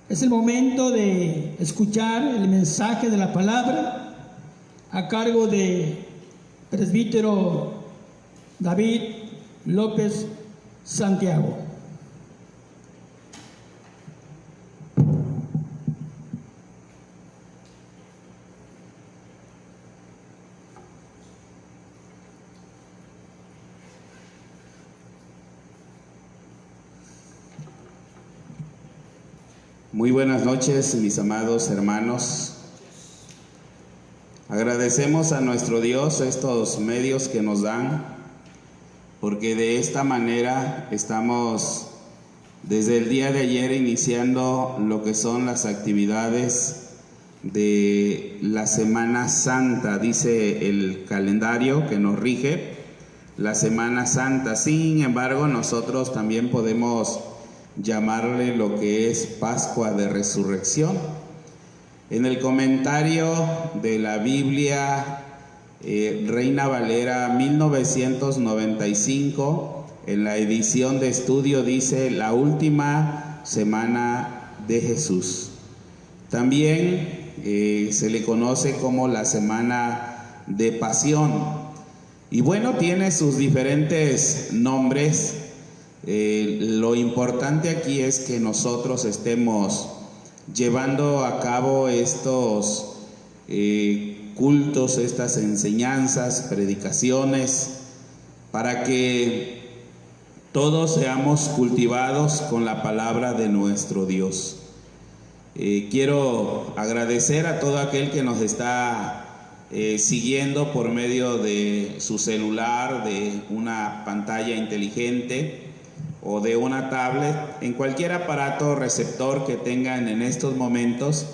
Es el momento de escuchar el mensaje de la palabra a cargo de presbítero David López Santiago. Muy buenas noches, mis amados hermanos. Agradecemos a nuestro Dios estos medios que nos dan, porque de esta manera estamos desde el día de ayer iniciando lo que son las actividades de la Semana Santa. Dice el calendario que nos rige la Semana Santa. Sin embargo, nosotros también podemos llamarle lo que es Pascua de Resurrección. En el comentario de la Biblia Reina Valera 1995, en la edición de estudio dice la última semana de Jesús. También se le conoce como la Semana de Pasión. Y bueno, tiene sus diferentes nombres. Lo importante aquí es que nosotros estemos llevando a cabo estos cultos, estas enseñanzas, predicaciones, para que todos seamos cultivados con la palabra de nuestro Dios. Quiero agradecer a todo aquel que nos está siguiendo por medio de su celular, de una pantalla inteligente o de una tablet, en cualquier aparato receptor que tengan en estos momentos.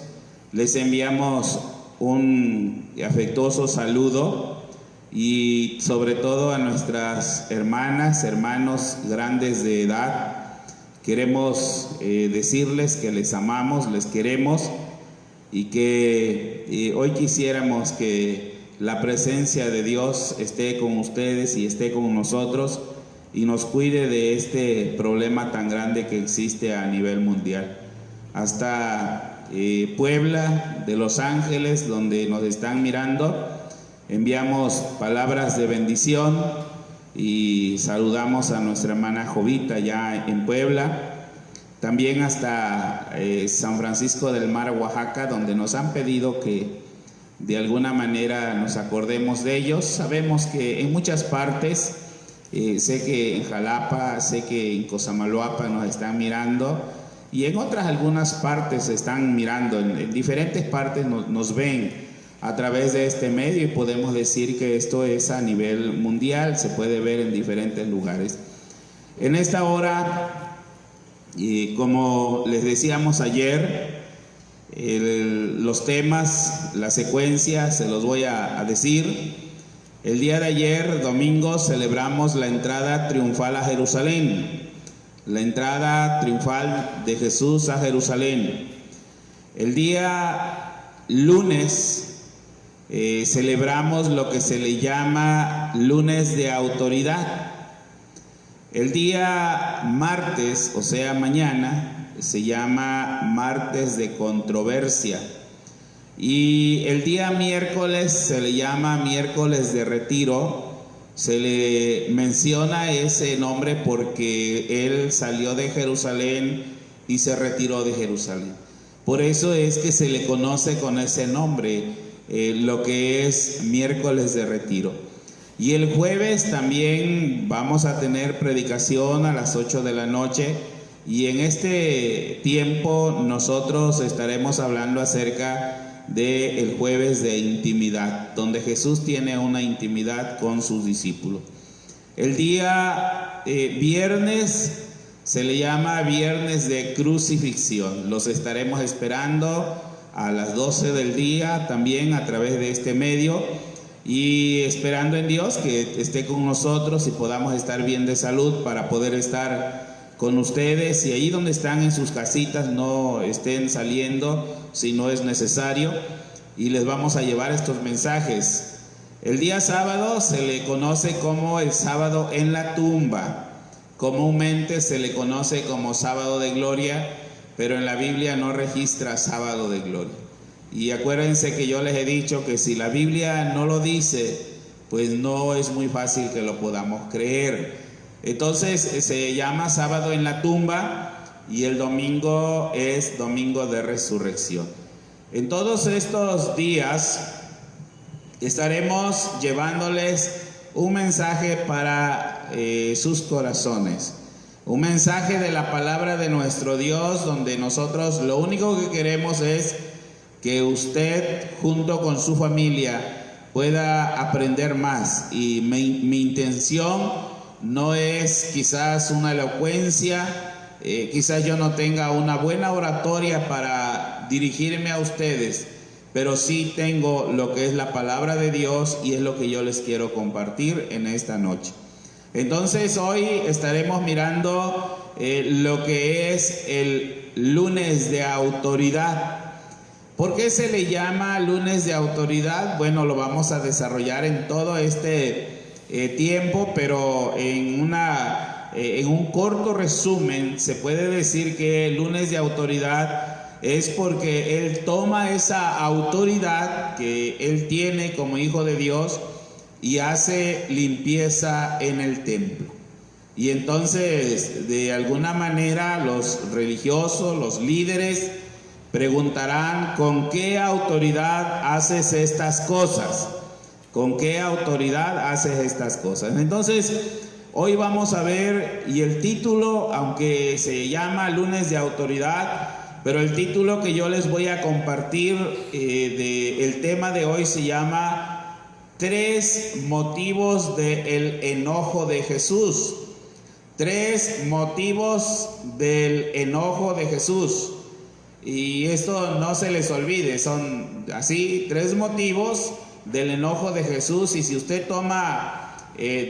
Les enviamos un afectuoso saludo y sobre todo a nuestras hermanas, hermanos grandes de edad. Queremos decirles que les amamos, les queremos y que hoy quisiéramos que la presencia de Dios esté con ustedes y esté con nosotros y nos cuide de este problema tan grande que existe a nivel mundial. Hasta Puebla, de Los Ángeles, donde nos están mirando, enviamos palabras de bendición y saludamos a nuestra hermana Jovita ya en Puebla. También hasta San Francisco del Mar, Oaxaca, donde nos han pedido que de alguna manera nos acordemos de ellos. Sabemos que en muchas partes, sé que en Jalapa, sé que en Cosamaloapan nos están mirando y en otras algunas partes se están mirando, en diferentes partes nos ven a través de este medio y podemos decir que esto es a nivel mundial, se puede ver en diferentes lugares. En esta hora, como les decíamos ayer, los temas, la secuencia, se los voy a decir. El día de ayer, domingo, celebramos la entrada triunfal a Jerusalén, la entrada triunfal de Jesús a Jerusalén. El día lunes celebramos lo que se le llama lunes de autoridad. El día martes, o sea mañana, se llama martes de controversia. Y el día miércoles se le llama miércoles de retiro. Se le menciona ese nombre porque él salió de Jerusalén y se retiró de Jerusalén. Por eso es que se le conoce con ese nombre, lo que es miércoles de retiro. Y el jueves también vamos a tener predicación a las 8 de la noche. Y en este tiempo nosotros estaremos hablando acerca del jueves de intimidad, donde Jesús tiene una intimidad con sus discípulos. El día viernes se le llama viernes de crucifixión. Los estaremos esperando a las 12 del día también a través de este medio y esperando en Dios que esté con nosotros y podamos estar bien de salud para poder estar con ustedes, y ahí donde están en sus casitas no estén saliendo si no es necesario, y les vamos a llevar estos mensajes. El día sábado se le conoce como el sábado en la tumba, comúnmente se le conoce como sábado de gloria, pero en la Biblia no registra sábado de gloria. Y acuérdense que yo les he dicho que si la Biblia no lo dice, pues no es muy fácil que lo podamos creer. Entonces se llama sábado en la tumba y el domingo es domingo de resurrección. En todos estos días estaremos llevándoles un mensaje para sus corazones. Un mensaje de la palabra de nuestro Dios, donde nosotros lo único que queremos es que usted junto con su familia pueda aprender más. Y mi intención no es quizás una elocuencia, quizás yo no tenga una buena oratoria para dirigirme a ustedes, pero sí tengo lo que es la palabra de Dios y es lo que yo les quiero compartir en esta noche. Entonces hoy estaremos mirando lo que es el lunes de autoridad. ¿Por qué se le llama lunes de autoridad? Bueno, lo vamos a desarrollar en todo este tiempo, pero en un corto resumen se puede decir que el lunes de autoridad es porque Él toma esa autoridad que Él tiene como hijo de Dios y hace limpieza en el templo. Y entonces, de alguna manera, los religiosos, los líderes, preguntarán: ¿con qué autoridad haces estas cosas? ¿Con qué autoridad haces estas cosas? Entonces, hoy vamos a ver, y el título, aunque se llama lunes de autoridad, pero el título que yo les voy a compartir el tema de hoy se llama 3 motivos del enojo de Jesús. 3 motivos del enojo de Jesús. Y esto no se les olvide, son así 3 motivos del enojo de Jesús. Y si usted toma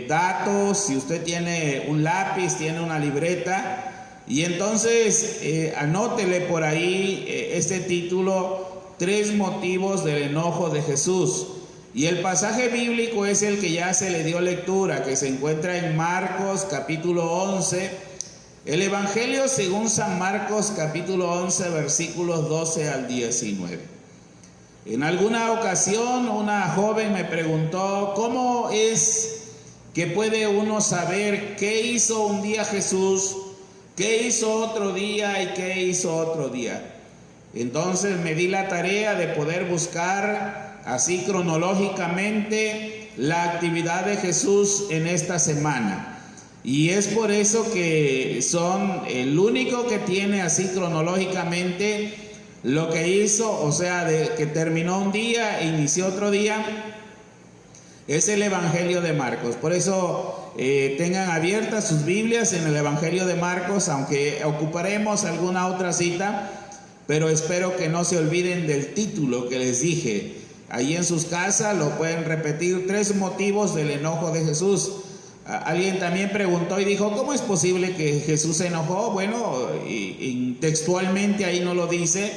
datos, si usted tiene un lápiz, tiene una libreta, y entonces anótele por ahí este título, 3 motivos del enojo de Jesús. Y el pasaje bíblico es el que ya se le dio lectura, que se encuentra en Marcos capítulo 11, el Evangelio según San Marcos capítulo 11 versículos 12 al 19. En alguna ocasión una joven me preguntó: ¿cómo es que puede uno saber qué hizo un día Jesús, qué hizo otro día y qué hizo otro día? Entonces me di la tarea de poder buscar así cronológicamente la actividad de Jesús en esta semana. Y es por eso que son el único que tiene así cronológicamente lo que hizo, o sea, de que terminó un día e inició otro día, es el Evangelio de Marcos. Por eso tengan abiertas sus Biblias en el Evangelio de Marcos, aunque ocuparemos alguna otra cita, pero espero que no se olviden del título que les dije. Ahí en sus casas lo pueden repetir: 3 motivos del enojo de Jesús. Alguien también preguntó y dijo: ¿cómo es posible que Jesús se enojó? Bueno, y textualmente ahí no lo dice,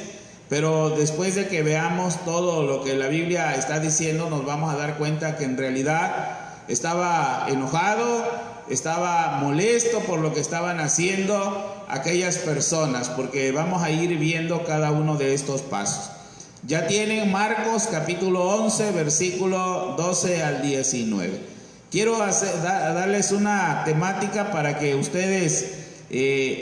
pero después de que veamos todo lo que la Biblia está diciendo, nos vamos a dar cuenta que en realidad estaba enojado, estaba molesto por lo que estaban haciendo aquellas personas, porque vamos a ir viendo cada uno de estos pasos. Ya tienen Marcos capítulo 11, versículo 12 al 19. Quiero darles una temática para que ustedes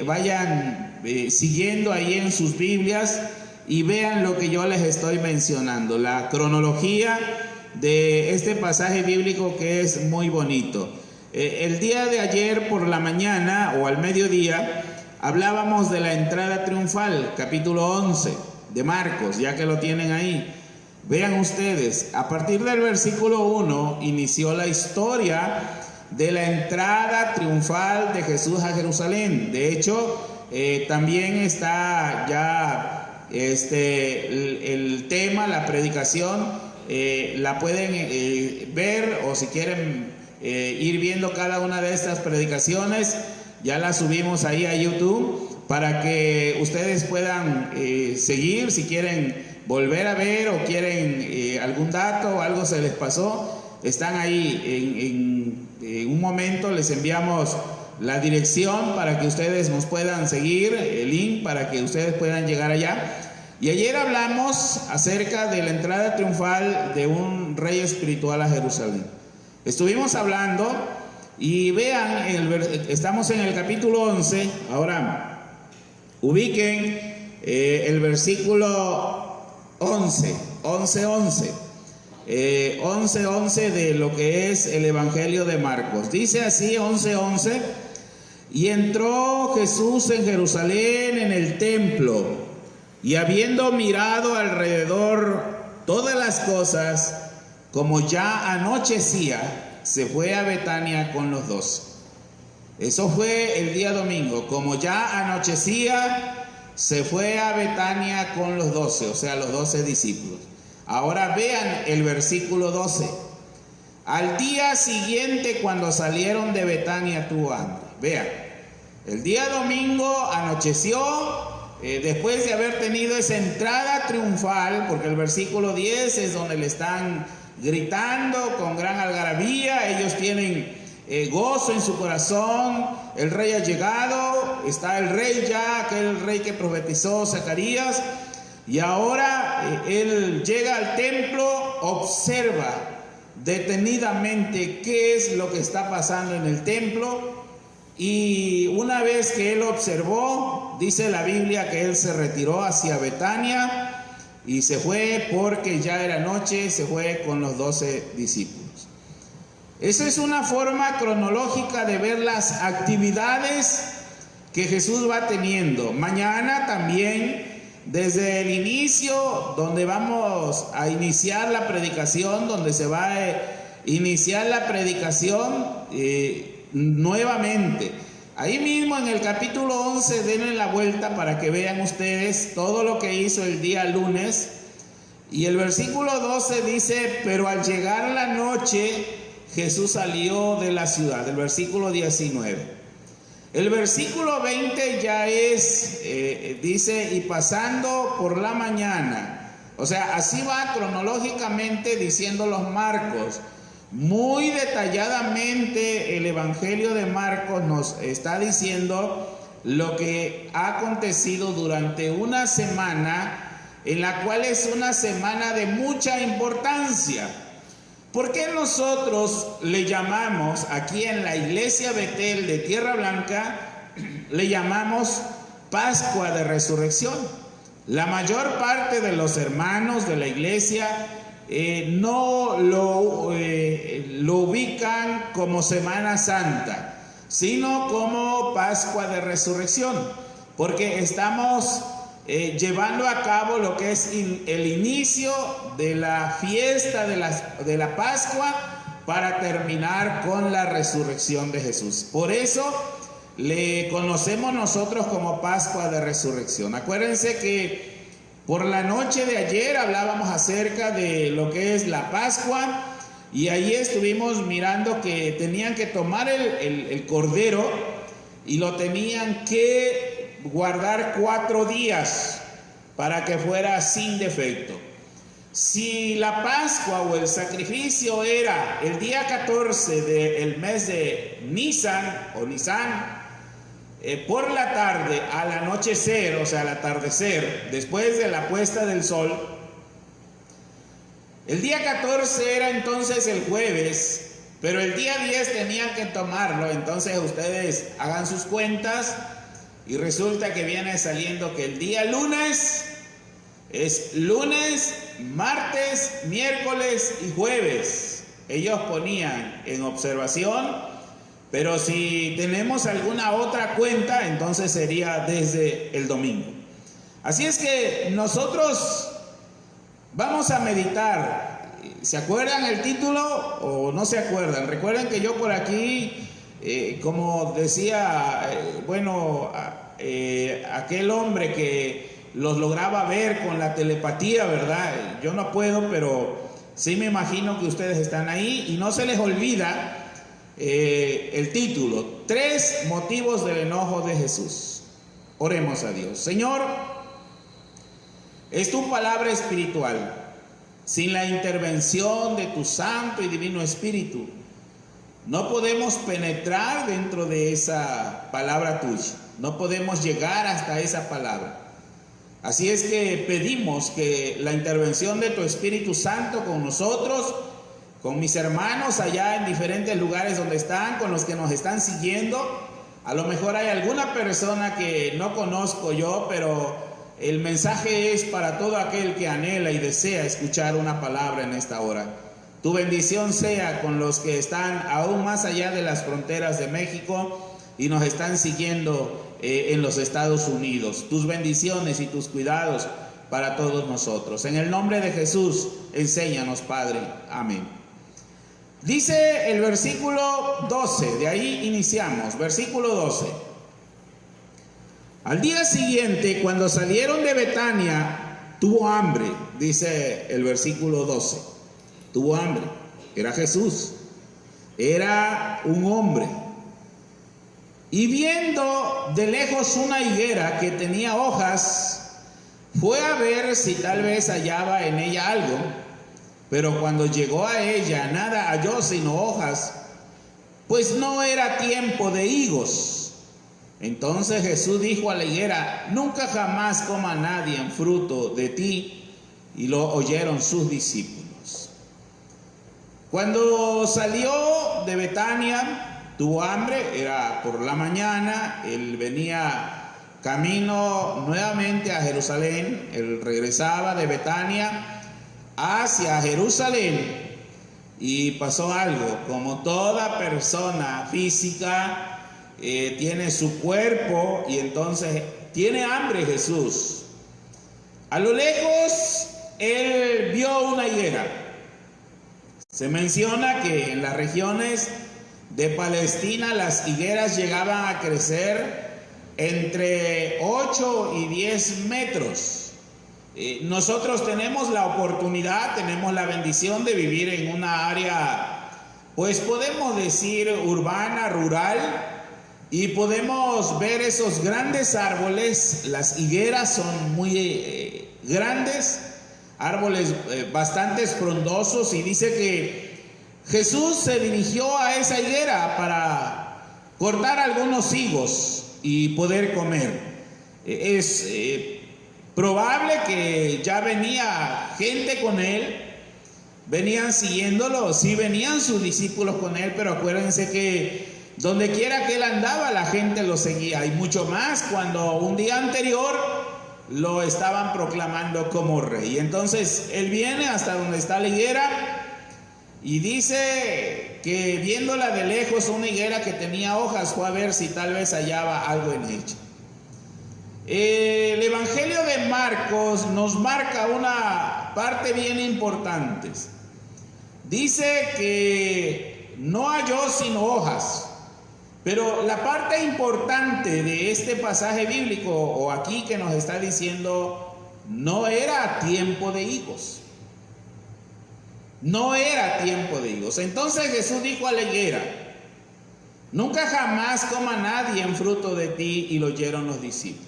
vayan siguiendo ahí en sus Biblias y vean lo que yo les estoy mencionando, la cronología de este pasaje bíblico que es muy bonito. El día de ayer por la mañana o al mediodía hablábamos de la entrada triunfal, capítulo 11 de Marcos, ya que lo tienen ahí. Vean ustedes, a partir del versículo 1 inició la historia de la entrada triunfal de Jesús a Jerusalén. De hecho, también está ya el tema, la predicación, la pueden ver, o si quieren ir viendo cada una de estas predicaciones, ya las subimos ahí a YouTube para que ustedes puedan seguir. Si quieren volver a ver o quieren algún dato o algo se les pasó, están ahí. En un momento les enviamos la dirección para que ustedes nos puedan seguir, el link para que ustedes puedan llegar allá. Y ayer hablamos acerca de la entrada triunfal de un rey espiritual a Jerusalén. Estuvimos hablando y vean, estamos en el capítulo 11, ahora ubiquen el versículo 11 de lo que es el Evangelio de Marcos. Dice así, 11:11: y entró Jesús en Jerusalén en el templo, y habiendo mirado alrededor todas las cosas, como ya anochecía, se fue a Betania con los 12. Eso fue el día domingo. Como ya anochecía, se fue a Betania con los 12, o sea, los 12 discípulos. Ahora vean el versículo 12. Al día siguiente, cuando salieron de Betania, tuvo hambre. Vean, el día domingo anocheció, después de haber tenido esa entrada triunfal, porque el versículo 10 es donde le están gritando con gran algarabía, ellos tienen gozo en su corazón, el rey ha llegado, está el rey ya, aquel rey que profetizó Zacarías, y ahora él llega al templo, observa detenidamente qué es lo que está pasando en el templo, y una vez que él observó, dice la Biblia que él se retiró hacia Betania y se fue porque ya era noche, se fue con los 12 discípulos. Esa es una forma cronológica de ver las actividades que Jesús va teniendo. Mañana también, desde el inicio, donde vamos a iniciar la predicación, donde se va a iniciar la predicación nuevamente. Ahí mismo en el capítulo 11, denle la vuelta para que vean ustedes todo lo que hizo el día lunes. Y el versículo 12 dice: pero al llegar la noche, Jesús salió de la ciudad. El versículo 19. El versículo 20 ya es, dice: y pasando por la mañana. O sea, así va cronológicamente diciendo los Marcos. Muy detalladamente el Evangelio de Marcos nos está diciendo lo que ha acontecido durante una semana, en la cual es una semana de mucha importancia. ¿Por qué nosotros le llamamos, aquí en la iglesia Betel de Tierra Blanca, le llamamos Pascua de Resurrección? La mayor parte de los hermanos de la iglesia no lo ubican como Semana Santa, sino como Pascua de Resurrección, porque estamos llevando a cabo lo que es el inicio de la fiesta de la Pascua para terminar con la resurrección de Jesús. Por eso le conocemos nosotros como Pascua de Resurrección. Acuérdense que por la noche de ayer hablábamos acerca de lo que es la Pascua, y ahí estuvimos mirando que tenían que tomar el cordero y lo tenían que guardar 4 días para que fuera sin defecto. Si la Pascua o el sacrificio era el día 14 del mes de Nisan o Nisan, por la tarde al anochecer, o sea al atardecer, después de la puesta del sol, el día 14 era entonces el jueves, pero el día 10 tenían que tomarlo. Entonces ustedes hagan sus cuentas y resulta que viene saliendo que el día lunes es lunes, martes, miércoles y jueves. Ellos ponían en observación. Pero si tenemos alguna otra cuenta, entonces sería desde el domingo. Así es que nosotros vamos a meditar. ¿Se acuerdan el título o no se acuerdan? Recuerden que yo por aquí, como decía, aquel hombre que los lograba ver con la telepatía, ¿verdad? Yo no puedo, pero sí me imagino que ustedes están ahí y no se les olvida el título: 3 motivos del enojo de Jesús. Oremos a Dios. Señor, es tu palabra espiritual. Sin la intervención de tu Santo y Divino Espíritu, No podemos penetrar dentro de esa palabra tuya. No podemos llegar hasta esa palabra. Así es que pedimos que la intervención de tu Espíritu Santo con nosotros, con mis hermanos allá en diferentes lugares donde están, con los que nos están siguiendo. A lo mejor hay alguna persona que no conozco yo, pero el mensaje es para todo aquel que anhela y desea escuchar una palabra en esta hora. Tu bendición sea con los que están aún más allá de las fronteras de México y nos están siguiendo en los Estados Unidos. Tus bendiciones y tus cuidados para todos nosotros. En el nombre de Jesús, enséñanos, Padre. Amén. Dice el versículo 12, de ahí iniciamos, versículo 12. Al día siguiente, cuando salieron de Betania, tuvo hambre, dice el versículo 12. Tuvo hambre, era Jesús, era un hombre. Y viendo de lejos una higuera que tenía hojas, fue a ver si tal vez hallaba en ella algo. Pero cuando llegó a ella, nada halló sino hojas, pues no era tiempo de higos. Entonces Jesús dijo a la higuera: nunca jamás coma nadie en fruto de ti. Y lo oyeron sus discípulos. Cuando salió de Betania, tuvo hambre, era por la mañana, él venía camino nuevamente a Jerusalén, él regresaba de Betania hacia Jerusalén y pasó algo. Como toda persona física tiene su cuerpo y entonces tiene hambre Jesús. A lo lejos él vio una higuera. Se menciona que en las regiones de Palestina las higueras llegaban a crecer entre 8 y 10 metros. Nosotros tenemos la oportunidad, tenemos la bendición de vivir en una área, pues podemos decir urbana, rural, y podemos ver esos grandes árboles. Las higueras son muy grandes, árboles bastante frondosos, y dice que Jesús se dirigió a esa higuera para cortar algunos higos y poder comer. Es probable que ya venía gente con él, venían siguiéndolo, sí venían sus discípulos con él, pero acuérdense que donde quiera que él andaba, la gente lo seguía, y mucho más cuando un día anterior lo estaban proclamando como rey. Entonces él viene hasta donde está la higuera y dice que viéndola de lejos, una higuera que tenía hojas, fue a ver si tal vez hallaba algo en ella. El Evangelio de Marcos nos marca una parte bien importante. Dice que no halló sino hojas, pero la parte importante de este pasaje bíblico, o aquí que nos está diciendo, no era tiempo de higos. No era tiempo de higos. Entonces Jesús dijo a la higuera: nunca jamás coma nadie en fruto de ti. Y lo oyeron los discípulos.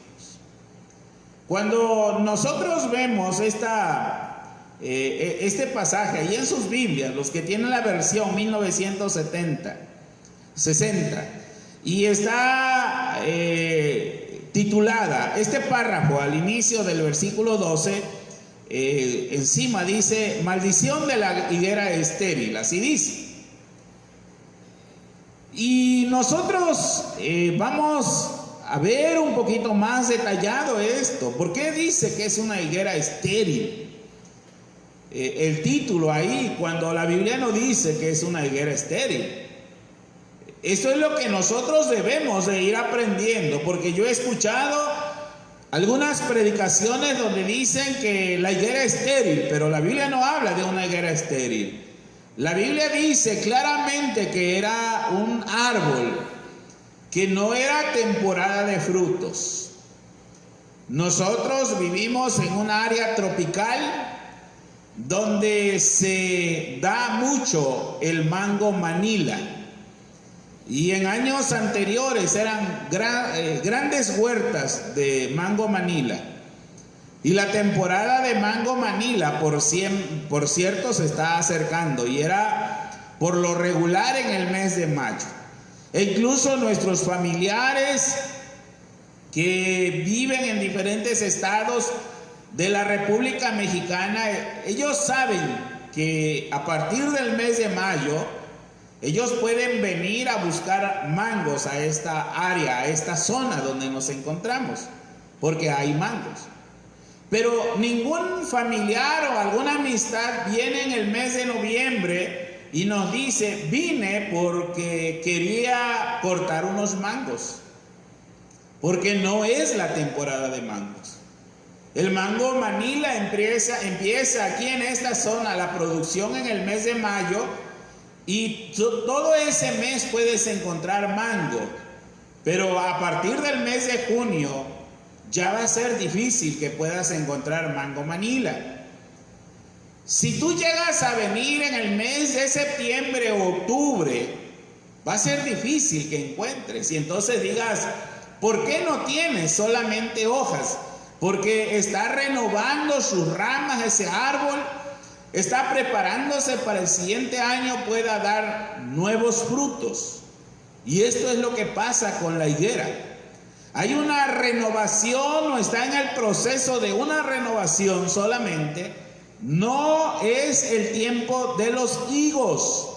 Cuando nosotros vemos este pasaje ahí en sus Biblias, los que tienen la versión 1960, y está titulada, este párrafo al inicio del versículo 12, encima dice: maldición de la higuera estéril, así dice. Y nosotros vamos a ver un poquito más detallado esto. ¿Por qué dice que es una higuera estéril? El título ahí, cuando la Biblia no dice que es una higuera estéril. Eso es lo que nosotros debemos de ir aprendiendo, porque yo he escuchado algunas predicaciones donde dicen que la higuera es estéril, pero la Biblia no habla de una higuera estéril. La Biblia dice claramente que era un árbol que no era temporada de frutos. Nosotros vivimos en un área tropical donde se da mucho el mango Manila. Y en años anteriores eran grandes huertas de mango Manila. Y la temporada de mango Manila, por cierto, se está acercando. Y era por lo regular en el mes de mayo. E incluso nuestros familiares que viven en diferentes estados de la República Mexicana, ellos saben que a partir del mes de mayo, ellos pueden venir a buscar mangos a esta área, a esta zona donde nos encontramos, porque hay mangos. Pero ningún familiar o alguna amistad viene en el mes de noviembre y nos dice, vine porque quería cortar unos mangos, porque no es la temporada de mangos. El mango Manila empieza aquí en esta zona, la producción en el mes de mayo, y todo ese mes puedes encontrar mango, pero a partir del mes de junio ya va a ser difícil que puedas encontrar mango Manila. Si tú llegas a venir en el mes de septiembre o octubre, va a ser difícil que encuentres, y entonces digas, ¿por qué no tienes solamente hojas? Porque está renovando sus ramas ese árbol, está preparándose para el siguiente año pueda dar nuevos frutos. Y esto es lo que pasa con la higuera. Hay una renovación, o está en el proceso de una renovación solamente. No es el tiempo de los higos.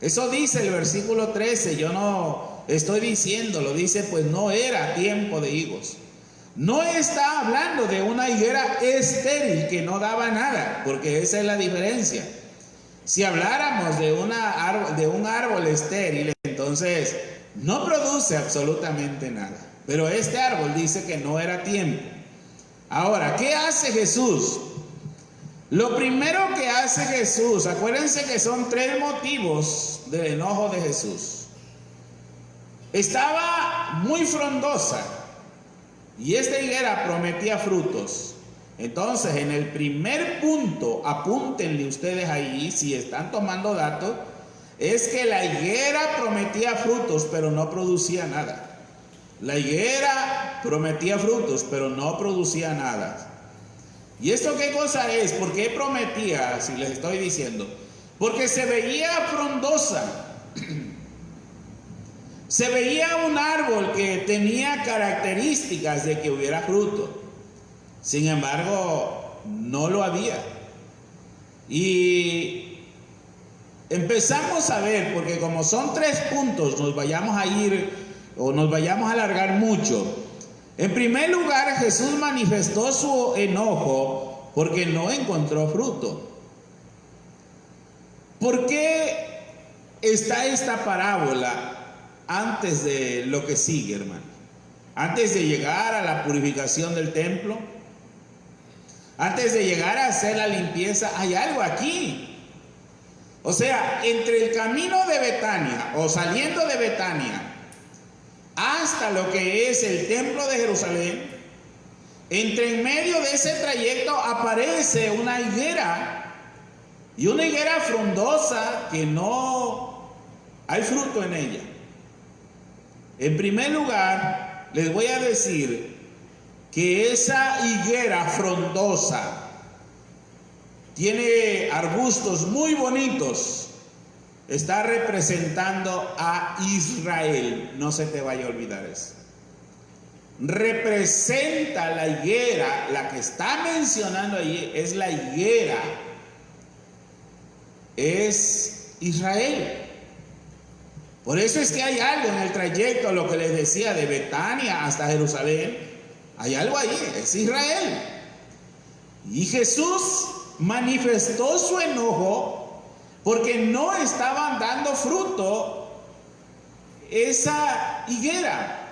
Eso dice el versículo 13. Yo no estoy diciéndolo, dice pues no era tiempo de higos. No está hablando de una higuera estéril que no daba nada, porque esa es la diferencia. Si habláramos de un árbol estéril, entonces no produce absolutamente nada. Pero este árbol dice que no era tiempo. Ahora, ¿qué hace Jesús? Lo primero que hace Jesús, acuérdense que son 3 motivos del enojo de Jesús. Estaba muy frondosa. Y esta higuera prometía frutos. Entonces, en el primer punto, apúntenle ustedes ahí, si están tomando datos, es que la higuera prometía frutos, pero no producía nada. La higuera prometía frutos, pero no producía nada. ¿Y esto qué cosa es? ¿Por qué prometía? Si les estoy diciendo. Porque se veía frondosa. Se veía un árbol que tenía características de que hubiera fruto. Sin embargo, no lo había. Y empezamos a ver, porque como son 3 puntos, nos vayamos a ir o nos vayamos a alargar mucho. En primer lugar, Jesús manifestó su enojo porque no encontró fruto. ¿Por qué está esta parábola antes de lo que sigue, hermano? Antes de llegar a la purificación del templo, antes de llegar a hacer la limpieza, hay algo aquí. O sea, entre el camino de Betania o saliendo de Betania hasta lo que es el templo de Jerusalén, en medio de ese trayecto aparece una higuera, y una higuera frondosa que no hay fruto en ella. En primer lugar, les voy a decir que esa higuera frondosa tiene arbustos muy bonitos. Está representando a Israel. No se te vaya a olvidar eso. Representa la higuera, la que está mencionando allí es la higuera, es Israel. Por eso es que hay algo en el trayecto, lo que les decía, de Betania hasta Jerusalén, hay algo ahí, es Israel. Y Jesús manifestó su enojo porque no estaban dando fruto esa higuera.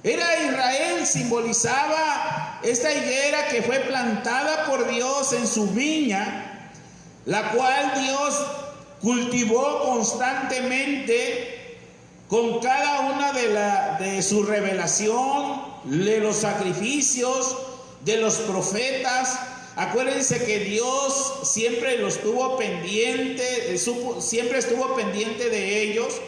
Era Israel, simbolizaba esta higuera que fue plantada por Dios en su viña, la cual Dios cultivó constantemente con cada una de su revelación, de los sacrificios, de los profetas. Acuérdense que Dios siempre los tuvo pendiente, siempre estuvo pendiente de ellos,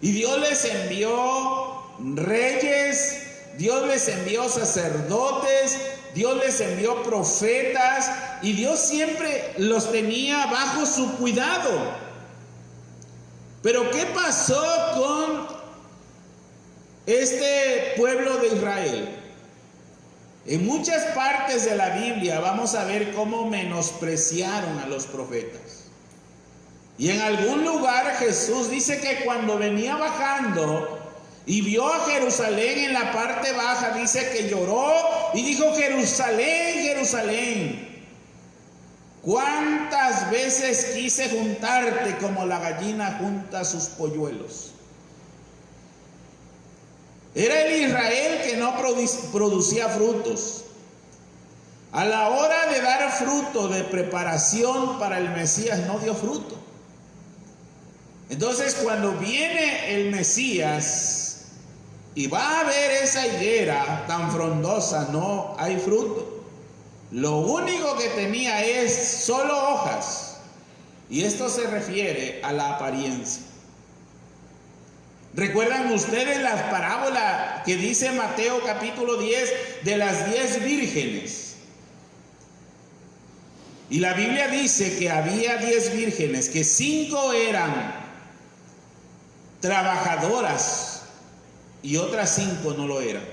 y Dios les envió reyes, Dios les envió sacerdotes, Dios les envió profetas y Dios siempre los tenía bajo su cuidado. Pero ¿qué pasó con este pueblo de Israel? En muchas partes de la Biblia vamos a ver cómo menospreciaron a los profetas. Y en algún lugar Jesús dice que cuando venía bajando y vio a Jerusalén en la parte baja, dice que lloró y dijo: Jerusalén, Jerusalén, ¿cuántas veces quise juntarte como la gallina junta sus polluelos? Era el Israel que no producía frutos. A la hora de dar fruto de preparación para el Mesías, no dio fruto. Entonces, cuando viene el Mesías y va a ver esa higuera tan frondosa, no hay fruto. Lo único que tenía es solo hojas. Y esto se refiere a la apariencia. ¿Recuerdan ustedes la parábola que dice Mateo capítulo 10 de las 10 vírgenes? Y la Biblia dice que había 10 vírgenes, que 5 eran trabajadoras y otras 5 no lo eran.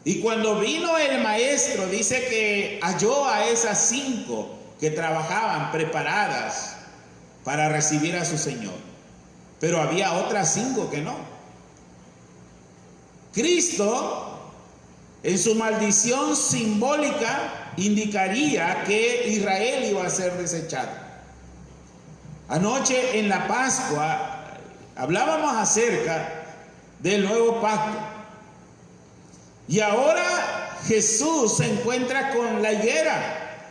Y cuando vino el maestro, dice que halló a esas 5 que trabajaban preparadas para recibir a su Señor. Pero había otras 5 que no. Cristo, en su maldición simbólica, indicaría que Israel iba a ser desechado. Anoche en la Pascua hablábamos acerca del nuevo pacto. Y ahora Jesús se encuentra con la higuera.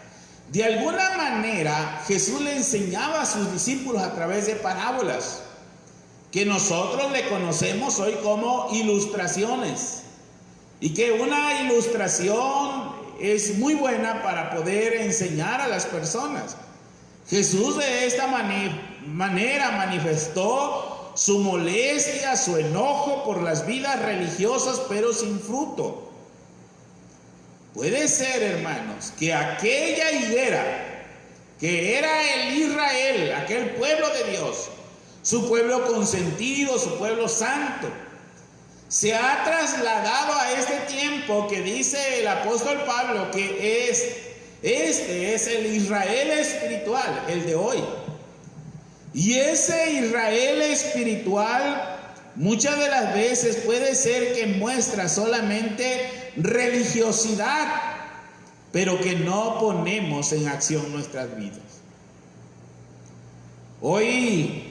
De alguna manera Jesús le enseñaba a sus discípulos a través de parábolas, que nosotros le conocemos hoy como ilustraciones, y que una ilustración es muy buena para poder enseñar a las personas. Jesús de esta manera manifestó su molestia, su enojo por las vidas religiosas, pero sin fruto. Puede ser, hermanos, que aquella higuera, que era el Israel, aquel pueblo de Dios, su pueblo consentido, su pueblo santo, se ha trasladado a este tiempo que dice el apóstol Pablo que este es el Israel espiritual, el de hoy. Y ese Israel espiritual muchas de las veces puede ser que muestra solamente religiosidad, pero que no ponemos en acción nuestras vidas. Hoy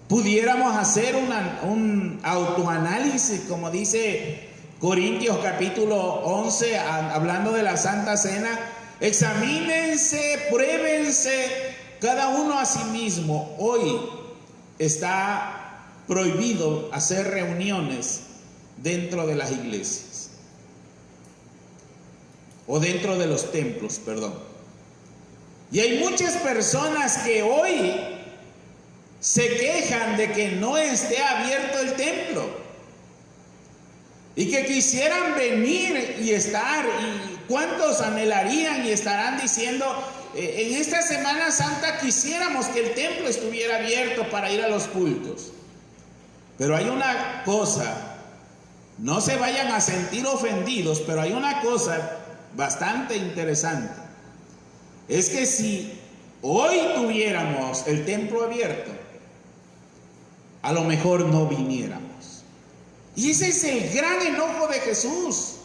pudiéramos hacer un autoanálisis, como dice Corintios capítulo 11, hablando de la Santa Cena. Examínense, pruébense cada uno a sí mismo. Hoy está prohibido hacer reuniones dentro de las iglesias, o dentro de los templos, perdón. Y hay muchas personas que hoy se quejan de que no esté abierto el templo y que quisieran venir y estar, y cuántos anhelarían y estarán diciendo: en esta Semana Santa quisiéramos que el templo estuviera abierto para ir a los cultos. Pero hay una cosa, no se vayan a sentir ofendidos, pero hay una cosa bastante interesante. Es que si hoy tuviéramos el templo abierto, a lo mejor no viniéramos. Y ese es el gran enojo de Jesús.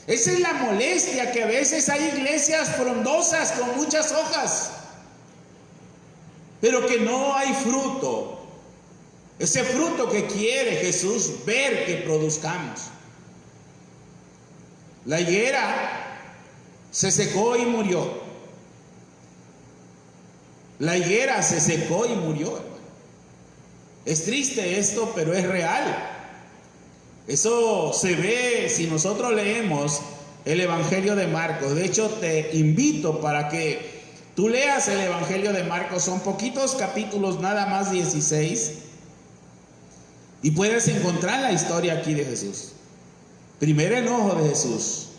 Esa es la molestia, que a veces hay iglesias frondosas con muchas hojas, pero que no hay fruto. Ese fruto que quiere Jesús ver que produzcamos. La higuera se secó y murió. La higuera se secó y murió. Es triste esto, pero es real. Eso se ve si nosotros leemos el Evangelio de Marcos. De hecho, te invito para que tú leas el Evangelio de Marcos. Son poquitos capítulos, nada más 16. Y puedes encontrar la historia aquí de Jesús. Primer enojo de Jesús.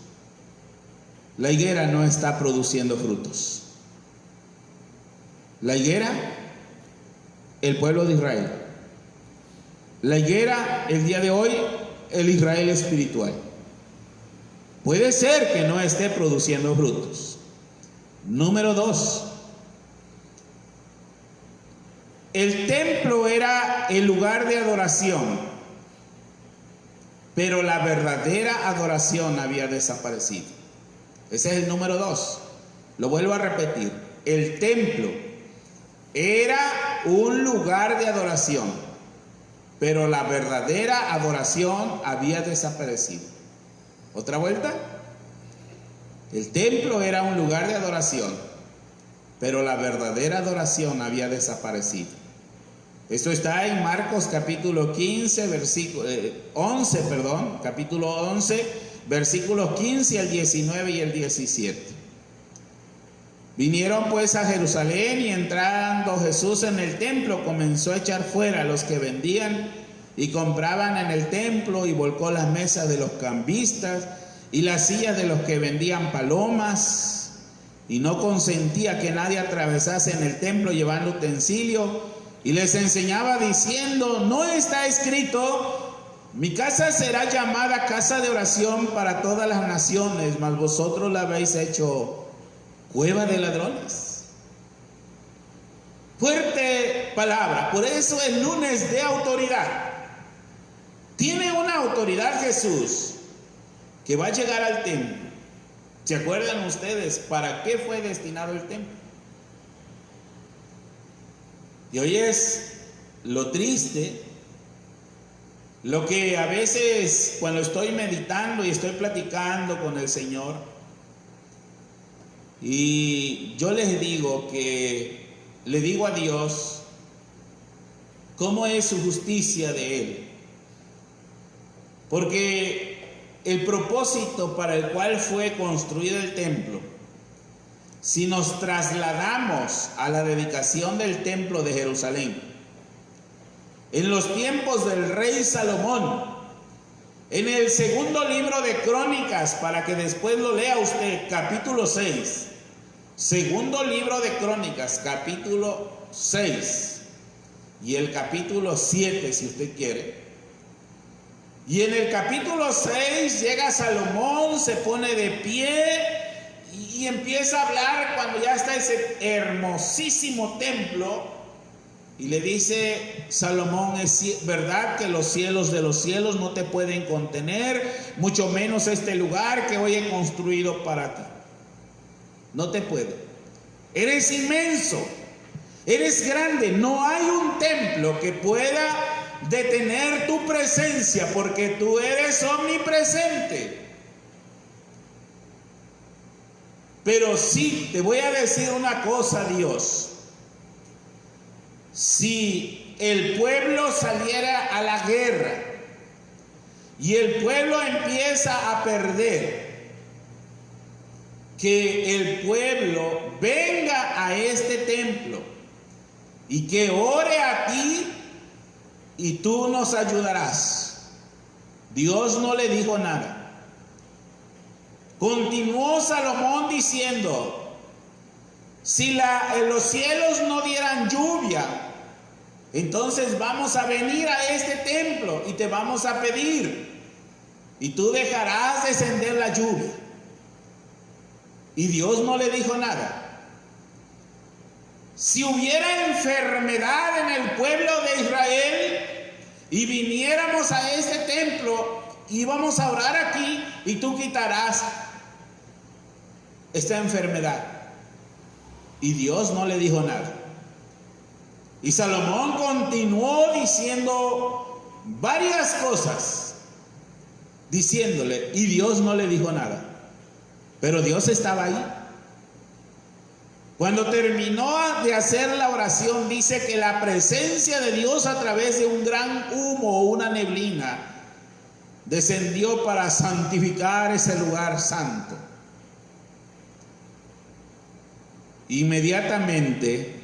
La higuera no está produciendo frutos. La higuera, el pueblo de Israel. La higuera, el día de hoy, el Israel espiritual. Puede ser que no esté produciendo frutos. Número 2. El templo era el lugar de adoración, pero la verdadera adoración había desaparecido. Ese es el número 2. Lo vuelvo a repetir. El templo era un lugar de adoración, pero la verdadera adoración había desaparecido. ¿Otra vuelta? El templo era un lugar de adoración, pero la verdadera adoración había desaparecido. Esto está en Marcos capítulo 15, capítulo 11, versículos 15 al 19 y el 17. Vinieron pues a Jerusalén, y entrando Jesús en el templo, comenzó a echar fuera a los que vendían y compraban en el templo, y volcó las mesas de los cambistas y las sillas de los que vendían palomas, y no consentía que nadie atravesase en el templo llevando utensilio, y les enseñaba diciendo: ¿no está escrito: mi casa será llamada casa de oración para todas las naciones, mas vosotros la habéis hecho cueva de ladrones? Fuerte palabra. Por eso el lunes de autoridad. Tiene una autoridad Jesús, que va a llegar al templo. ¿Se acuerdan ustedes para qué fue destinado el templo? Y hoy es lo triste, lo que a veces cuando estoy meditando y estoy platicando con el Señor, y yo les digo que le digo a Dios cómo es su justicia de Él. Porque el propósito para el cual fue construido el templo, si nos trasladamos a la dedicación del templo de Jerusalén, en los tiempos del rey Salomón, en el segundo libro de Crónicas, para que después lo lea usted, capítulo 6, segundo libro de Crónicas, capítulo 6, y el capítulo 7, si usted quiere. Y en el capítulo 6 llega Salomón, se pone de pie y empieza a hablar cuando ya está ese hermosísimo templo, y le dice Salomón: es verdad que los cielos de los cielos no te pueden contener, mucho menos este lugar que hoy he construido para ti. No te puede. Eres inmenso, eres grande, no hay un templo que pueda detener tu presencia, porque tú eres omnipresente. Pero sí, te voy a decir una cosa, Dios. Si el pueblo saliera a la guerra y el pueblo empieza a perder, que el pueblo venga a este templo y que ore a ti, y tú nos ayudarás. Dios no le dijo nada. Continuó Salomón diciendo: si los cielos no dieran lluvia, entonces vamos a venir a este templo y te vamos a pedir, y tú dejarás descender la lluvia. Y Dios no le dijo nada. Si hubiera enfermedad en el pueblo de Israel y viniéramos a este templo, íbamos a orar aquí y tú quitarás esta enfermedad. Y Dios no le dijo nada. Y Salomón continuó diciendo varias cosas, diciéndole, y Dios no le dijo nada. Pero Dios estaba ahí. Cuando terminó de hacer la oración, dice que la presencia de Dios, a través de un gran humo o una neblina, descendió para santificar ese lugar santo. Inmediatamente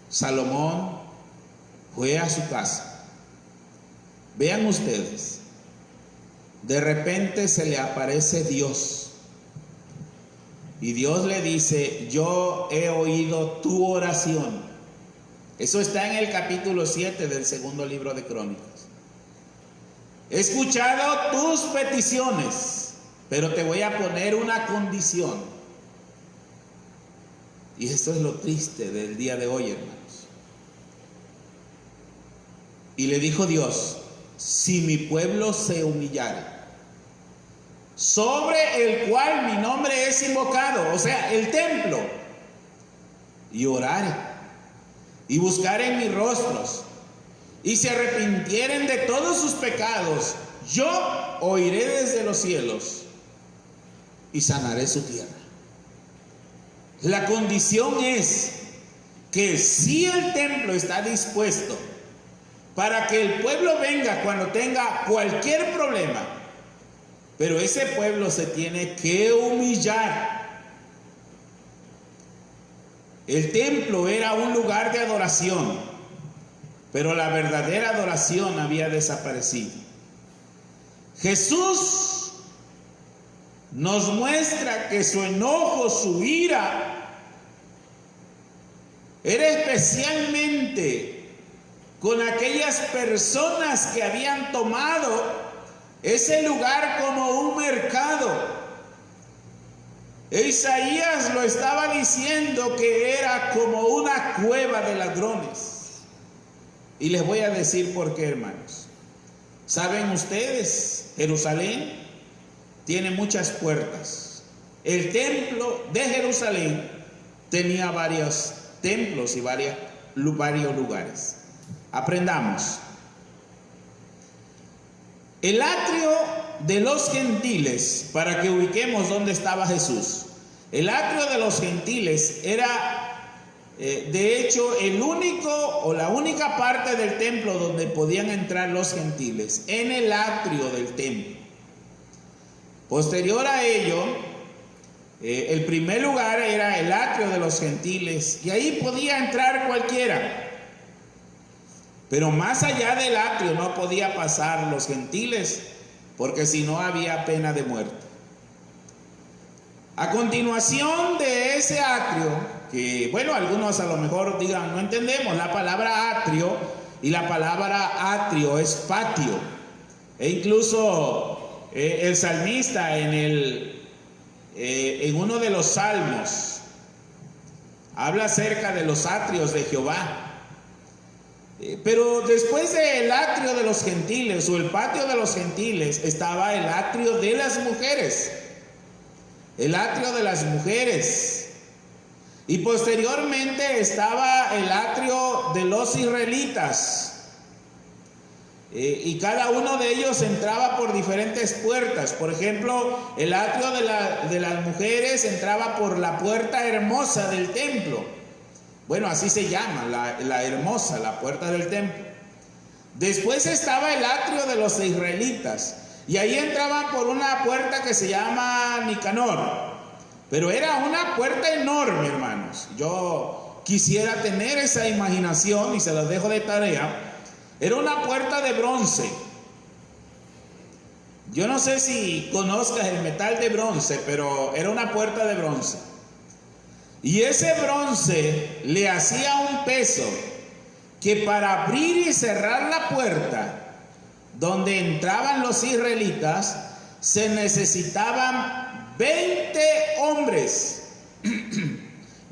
Salomón fue a su casa. Vean ustedes, de repente se le aparece Dios Y Dios le dice: yo he oído tu oración. Eso está en el capítulo 7 del segundo libro de Crónicas. He escuchado tus peticiones, pero te voy a poner una condición. Y esto es lo triste del día de hoy, hermanos. Y le dijo Dios: si mi pueblo se humillare, sobre el cual mi nombre es invocado, o sea, el templo, y orare, y buscaren mis rostros, y se arrepintieren de todos sus pecados, yo oiré desde los cielos y sanaré su tierra. La condición es que si el templo está dispuesto para que el pueblo venga cuando tenga cualquier problema, pero ese pueblo se tiene que humillar. El templo era un lugar de adoración, pero la verdadera adoración había desaparecido. Jesús nos muestra que su enojo, su ira, era especialmente con aquellas personas que habían tomado ese lugar como un mercado. Isaías lo estaba diciendo que era como una cueva de ladrones. Y les voy a decir por qué, hermanos. ¿Saben ustedes? Jerusalén tiene muchas puertas. El templo de Jerusalén tenía varios templos y varios lugares. Aprendamos. El atrio de los gentiles, para que ubiquemos dónde estaba Jesús. El atrio de los gentiles era de hecho el único o la única parte del templo donde podían entrar los gentiles, en el atrio del templo. Posterior a ello, el primer lugar era el atrio de los gentiles, y ahí podía entrar cualquiera. Pero más allá del atrio no podía pasar los gentiles, porque si no había pena de muerte. A continuación de ese atrio, que bueno, algunos a lo mejor digan, no entendemos la palabra atrio, y la palabra atrio es patio. E incluso el salmista en uno de los salmos habla acerca de los atrios de Jehová. Pero después del atrio de los gentiles o el patio de los gentiles estaba el atrio de las mujeres. El atrio de las mujeres. Y posteriormente estaba el atrio de los israelitas. Y cada uno de ellos entraba por diferentes puertas. Por ejemplo, el atrio de las mujeres entraba por la puerta hermosa del templo. Bueno, así se llama, la hermosa, la puerta del templo. Después estaba el atrio de los israelitas, y ahí entraban por una puerta que se llama Nicanor. Pero era una puerta enorme, hermanos. Yo quisiera tener esa imaginación y se las dejo de tarea. Era una puerta de bronce. Yo no sé si conozcas el metal de bronce, pero era una puerta de bronce. Y ese bronce le hacía un peso que para abrir y cerrar la puerta donde entraban los israelitas se necesitaban 20 hombres.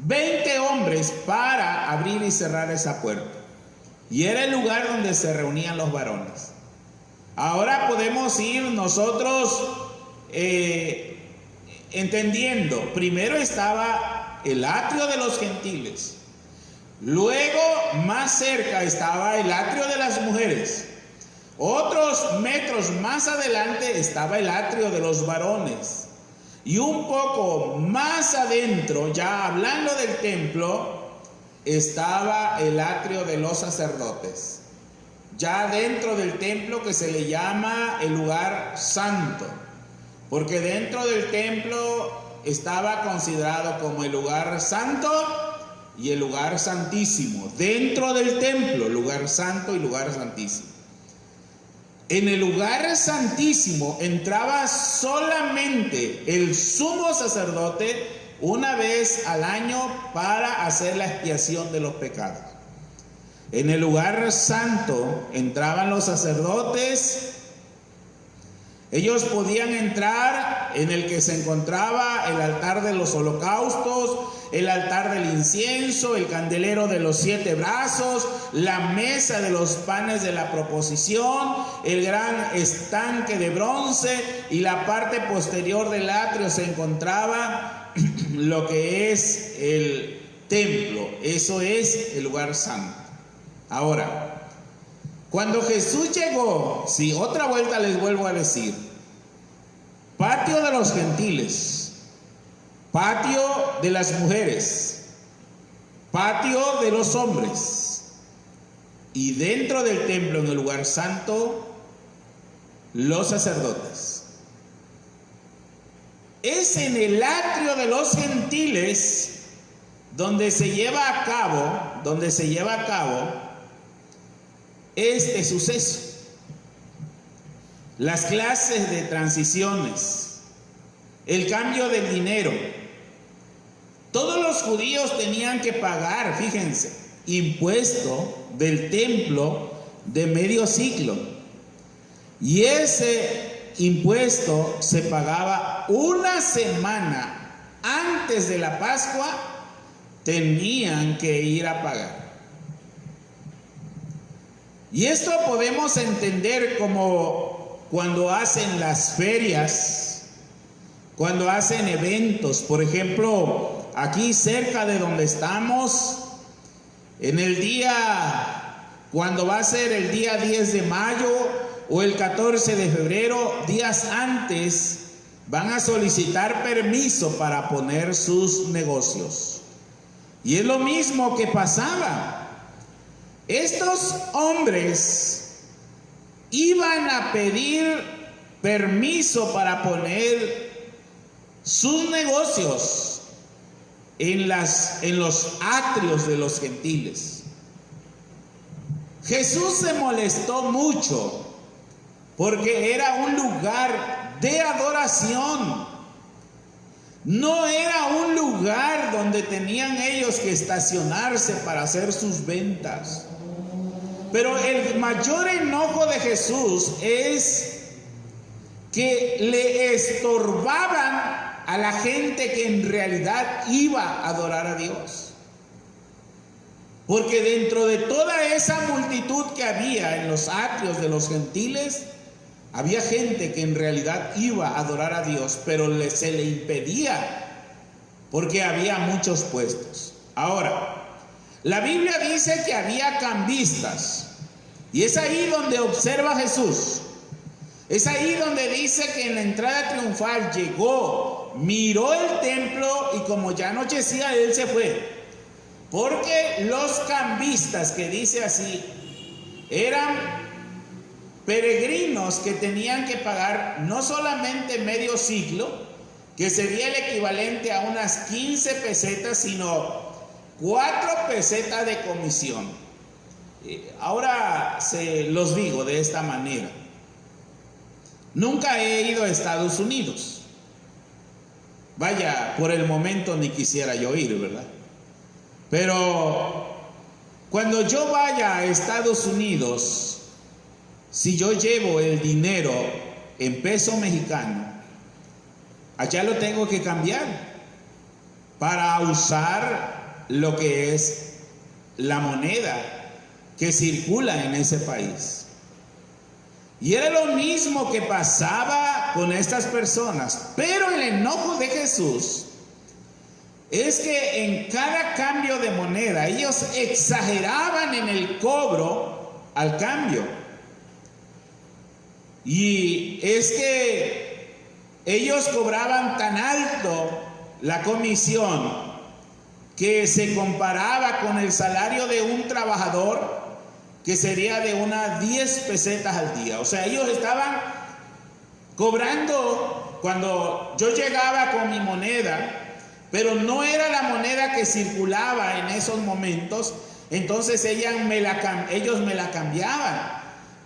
20 hombres para abrir y cerrar esa puerta. Y era el lugar donde se reunían los varones. Ahora podemos ir nosotros entendiendo. Primero estaba el atrio de los gentiles, luego más cerca estaba el atrio de las mujeres, otros metros más adelante estaba el atrio de los varones, y un poco más adentro, ya hablando del templo, estaba el atrio de los sacerdotes, ya dentro del templo, que se le llama el lugar santo, porque dentro del templo estaba considerado como el lugar santo y el lugar santísimo. Dentro del templo, lugar santo y lugar santísimo. En el lugar santísimo entraba solamente el sumo sacerdote una vez al año para hacer la expiación de los pecados. En el lugar santo entraban los sacerdotes. Ellos podían entrar en el que se encontraba el altar de los holocaustos, el altar del incienso, el candelero de los 7 brazos, la mesa de los panes de la proposición, el gran estanque de bronce, y la parte posterior del atrio se encontraba lo que es el templo. Eso es el lugar santo. Ahora, cuando Jesús llegó, si otra vuelta les vuelvo a decir, patio de los gentiles, patio de las mujeres, patio de los hombres, y dentro del templo, en el lugar santo, los sacerdotes. Es en el atrio de los gentiles donde se lleva a cabo este suceso. Las clases de transiciones, el cambio del dinero. Todos los judíos tenían que pagar, fíjense, impuesto del templo de medio ciclo. Y ese impuesto se pagaba una semana antes de la Pascua, tenían que ir a pagar. Y esto podemos entender como cuando hacen las ferias, cuando hacen eventos. Por ejemplo, aquí cerca de donde estamos, en el día, cuando va a ser el día 10 de mayo o el 14 de febrero, días antes, van a solicitar permiso para poner sus negocios. Y es lo mismo que pasaba. Estos hombres iban a pedir permiso para poner sus negocios en los atrios de los gentiles. Jesús se molestó mucho porque era un lugar de adoración. No era un lugar donde tenían ellos que estacionarse para hacer sus ventas. Pero el mayor enojo de Jesús es que le estorbaban a la gente que en realidad iba a adorar a Dios. Porque dentro de toda esa multitud que había en los atrios de los gentiles, había gente que en realidad iba a adorar a Dios, pero se le impedía porque había muchos puestos. Ahora, la Biblia dice que había cambistas, y es ahí donde observa Jesús. Es ahí donde dice que en la entrada triunfal llegó, miró el templo, y como ya anochecía, él se fue. Porque los cambistas, que dice así, eran peregrinos que tenían que pagar no solamente medio siglo, que sería el equivalente a unas 15 pesetas, sino 4 pesetas de comisión. Ahora se los digo de esta manera. Nunca he ido a Estados Unidos. Vaya, por el momento ni quisiera yo ir, ¿verdad? Pero cuando yo vaya a Estados Unidos, si yo llevo el dinero en peso mexicano, allá lo tengo que cambiar para usar lo que es la moneda que circula en ese país. Y era lo mismo que pasaba con estas personas. Pero el enojo de Jesús es que en cada cambio de moneda ellos exageraban en el cobro al cambio. Y es que ellos cobraban tan alto la comisión que se comparaba con el salario de un trabajador, que sería de unas 10 pesetas al día. O sea, ellos estaban cobrando cuando yo llegaba con mi moneda, pero no era la moneda que circulaba en esos momentos. Entonces ellos me la cambiaban,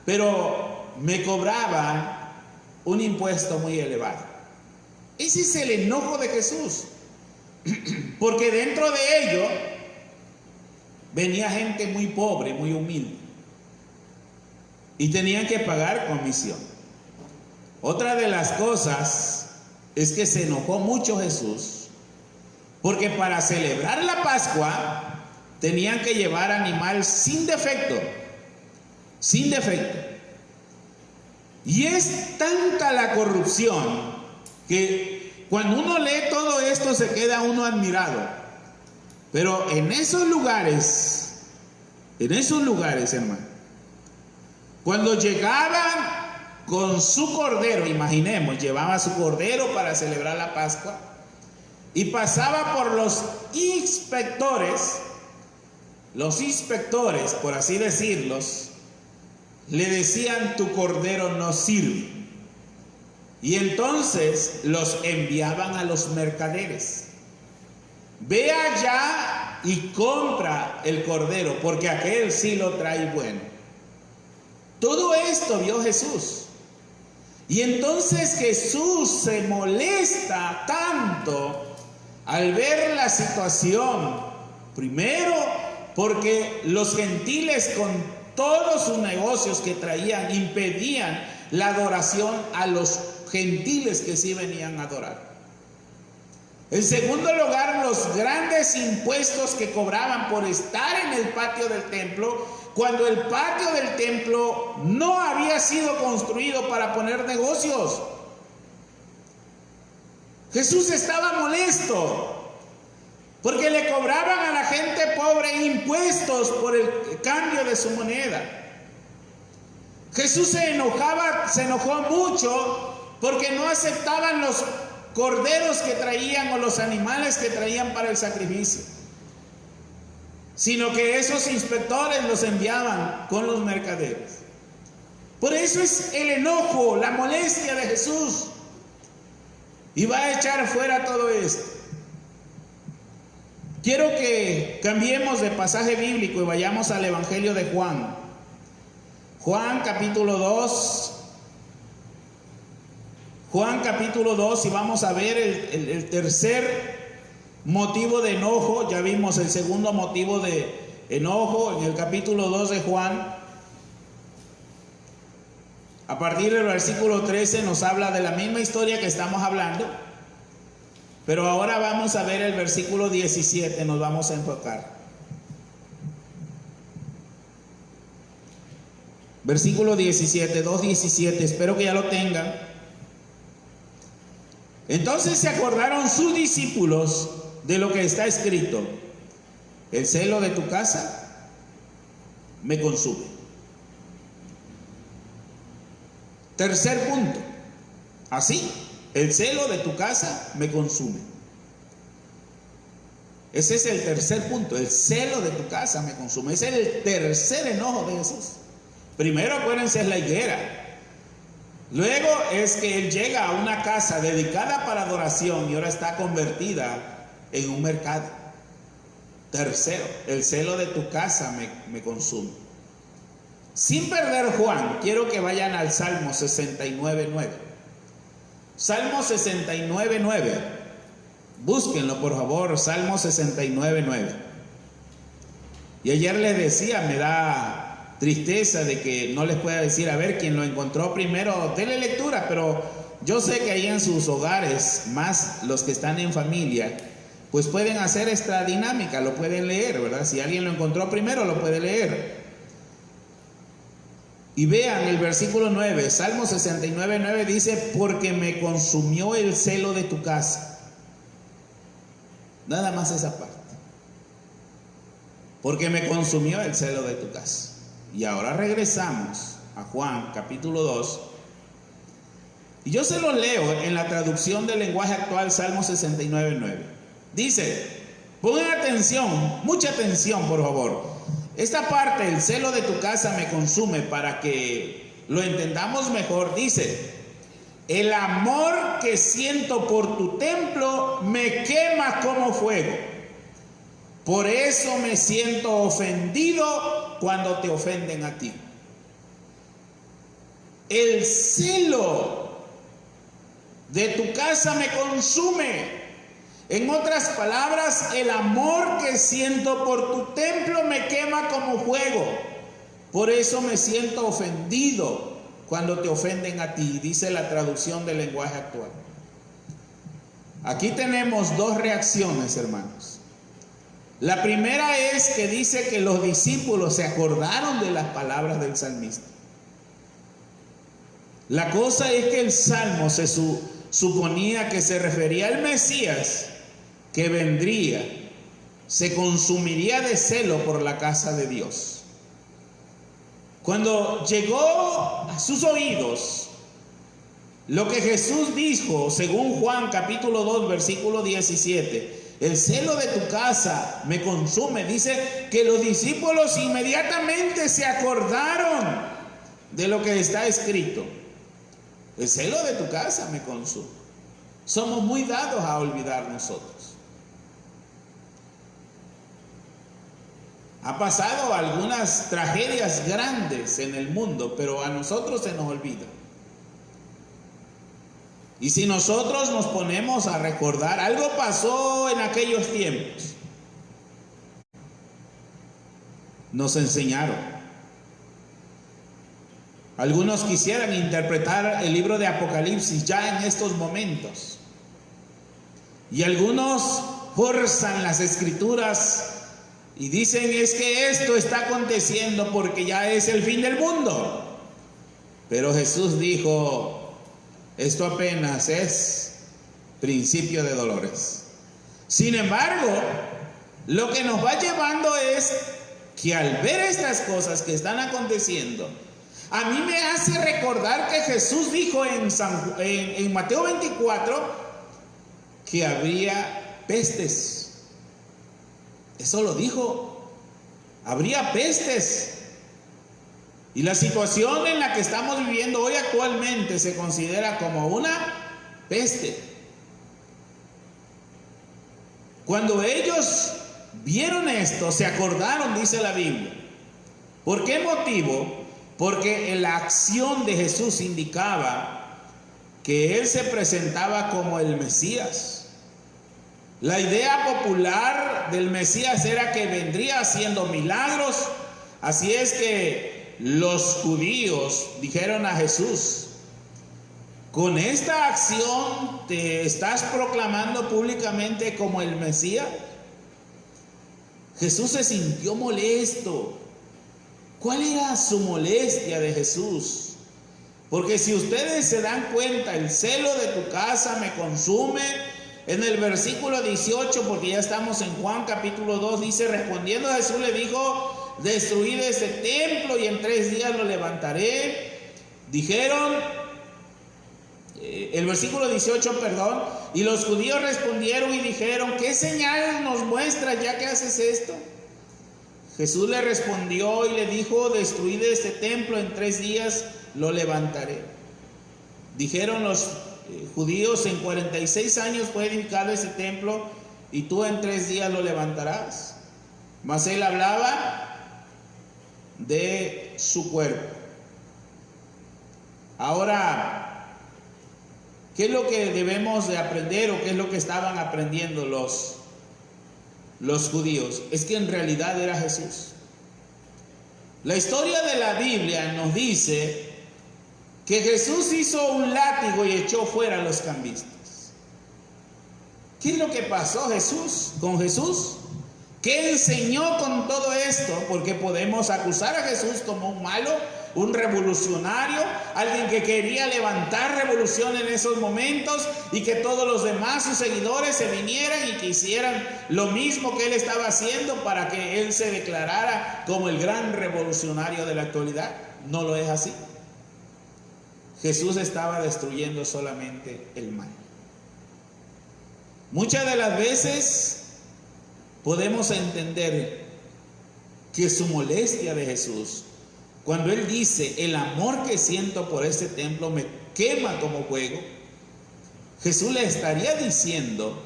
pero me cobraban un impuesto muy elevado. Ese es el enojo de Jesús. porque dentro de ello venía gente muy pobre, muy humilde, y tenían que pagar comisión. Otra de las cosas es que se enojó mucho Jesús, porque para celebrar la Pascua tenían que llevar animal sin defecto, sin defecto. Y es tanta la corrupción que cuando uno lee todo esto se queda uno admirado. Pero en esos lugares, hermano, cuando llegaban con su cordero, imaginemos, llevaba su cordero para celebrar la Pascua y pasaba por los inspectores, por así decirlos, le decían: tu cordero no sirve. Y entonces los enviaban a los mercaderes: ve allá y compra el cordero, porque aquel sí lo trae bueno. Todo esto vio Jesús. Y entonces Jesús se molesta tanto al ver la situación. Primero, porque los gentiles, con todos sus negocios que traían, impedían la adoración a los gentiles que sí venían a adorar. En segundo lugar, los grandes impuestos que cobraban por estar en el patio del templo, cuando el patio del templo no había sido construido para poner negocios. Jesús estaba molesto porque le cobraban a la gente pobre impuestos por el cambio de su moneda. Jesús se enojó mucho porque no aceptaban los corderos que traían o los animales que traían para el sacrificio, sino que esos inspectores los enviaban con los mercaderes. Por eso es el enojo, la molestia de Jesús, y va a echar fuera todo esto. Quiero que cambiemos de pasaje bíblico y vayamos al Evangelio de Juan. Juan capítulo 2. Juan capítulo 2, y vamos a ver el tercer motivo de enojo. Ya vimos el segundo motivo de enojo en el capítulo 2 de Juan. A partir del versículo 13 nos habla de la misma historia que estamos hablando, pero ahora vamos a ver el versículo 17, nos vamos a enfocar. Versículo 17, 2:17, espero que ya lo tengan. Entonces se acordaron sus discípulos de lo que está escrito: el celo de tu casa me consume. Tercer punto, así, el celo de tu casa me consume. Ese es el tercer punto, el celo de tu casa me consume. Ese es el tercer enojo de Jesús. Primero, acuérdense, es la higuera. Luego es que él llega a una casa dedicada para adoración y ahora está convertida en un mercado. Tercero, el celo de tu casa me consume. Sin perder Juan, quiero que vayan al Salmo 69:9. Salmo 69:9. Búsquenlo, por favor, Salmo 69:9. Y ayer les decía, me da tristeza de que no les pueda decir, a ver, quien lo encontró primero, denle lectura, pero yo sé que ahí en sus hogares, más los que están en familia, pues pueden hacer esta dinámica, lo pueden leer, ¿verdad? Si alguien lo encontró primero, lo puede leer. Y vean el versículo 9, Salmo 69:9 dice: porque me consumió el celo de tu casa. Nada más esa parte. Porque me consumió el celo de tu casa. Y ahora regresamos a Juan capítulo 2. Y yo se los leo en la traducción del lenguaje actual, Salmo 69:9. Dice, pongan atención, mucha atención por favor. Esta parte, el celo de tu casa me consume, para que lo entendamos mejor, dice: el amor que siento por tu templo me quema como fuego. Por eso me siento ofendido cuando te ofenden a ti. El celo de tu casa me consume. En otras palabras, el amor que siento por tu templo me quema como fuego. Por eso me siento ofendido cuando te ofenden a ti, dice la traducción del lenguaje actual. Aquí tenemos dos reacciones, hermanos. La primera es que dice que los discípulos se acordaron de las palabras del salmista. La cosa es que el salmo se suponía que se refería al Mesías que vendría, se consumiría de celo por la casa de Dios. Cuando llegó a sus oídos lo que Jesús dijo, según Juan capítulo 2, versículo 17, el celo de tu casa me consume, dice que los discípulos inmediatamente se acordaron de lo que está escrito. El celo de tu casa me consume. Somos muy dados a olvidar nosotros. Ha pasado algunas tragedias grandes en el mundo, pero a nosotros se nos olvida. Y si nosotros nos ponemos a recordar, algo pasó en aquellos tiempos. Nos enseñaron. Algunos quisieran interpretar el libro de Apocalipsis ya en estos momentos. Y algunos forzan las escrituras y dicen es que esto está aconteciendo porque ya es el fin del mundo. Pero Jesús dijo, esto apenas es principio de dolores. Sin embargo, lo que nos va llevando es que al ver estas cosas que están aconteciendo, a mí me hace recordar que Jesús dijo en Mateo 24 que habría pestes. Eso lo dijo. Habría pestes. Y la situación en la que estamos viviendo hoy actualmente se considera como una peste. Cuando ellos vieron esto, se acordaron, dice la Biblia. ¿Por qué motivo? Porque la acción de Jesús indicaba que Él se presentaba como el Mesías. La idea popular del Mesías era que vendría haciendo milagros. Así es que los judíos dijeron a Jesús, con esta acción te estás proclamando públicamente como el Mesías. Jesús se sintió molesto. ¿Cuál era su molestia de Jesús? Porque si ustedes se dan cuenta, el celo de tu casa me consume. En el versículo 18, porque ya estamos en Juan capítulo 2, dice, respondiendo a Jesús le dijo, destruid este templo y en 3 días lo levantaré. Dijeron, el versículo 18, perdón, y los judíos respondieron y dijeron, ¿qué señal nos muestra ya que haces esto? Jesús le respondió y le dijo, destruid este templo, en 3 días lo levantaré. Dijeron los judíos, en 46 años fue edificado ese templo y tú en 3 días lo levantarás. Mas él hablaba de su cuerpo. Ahora, ¿qué es lo que debemos de aprender o qué es lo que estaban aprendiendo los judíos? Es que en realidad era Jesús. La historia de la Biblia nos dice que Jesús hizo un látigo y echó fuera a los cambistas. ¿Qué es lo que pasó con Jesús? ¿Qué enseñó con todo esto? Porque podemos acusar a Jesús como un malo, un revolucionario, alguien que quería levantar revolución en esos momentos y que todos los demás, sus seguidores, se vinieran y que hicieran lo mismo que él estaba haciendo para que él se declarara como el gran revolucionario de la actualidad. No lo es así. Jesús estaba destruyendo solamente el mal. Muchas de las veces podemos entender que su molestia de Jesús, cuando él dice, el amor que siento por este templo me quema como fuego, Jesús le estaría diciendo,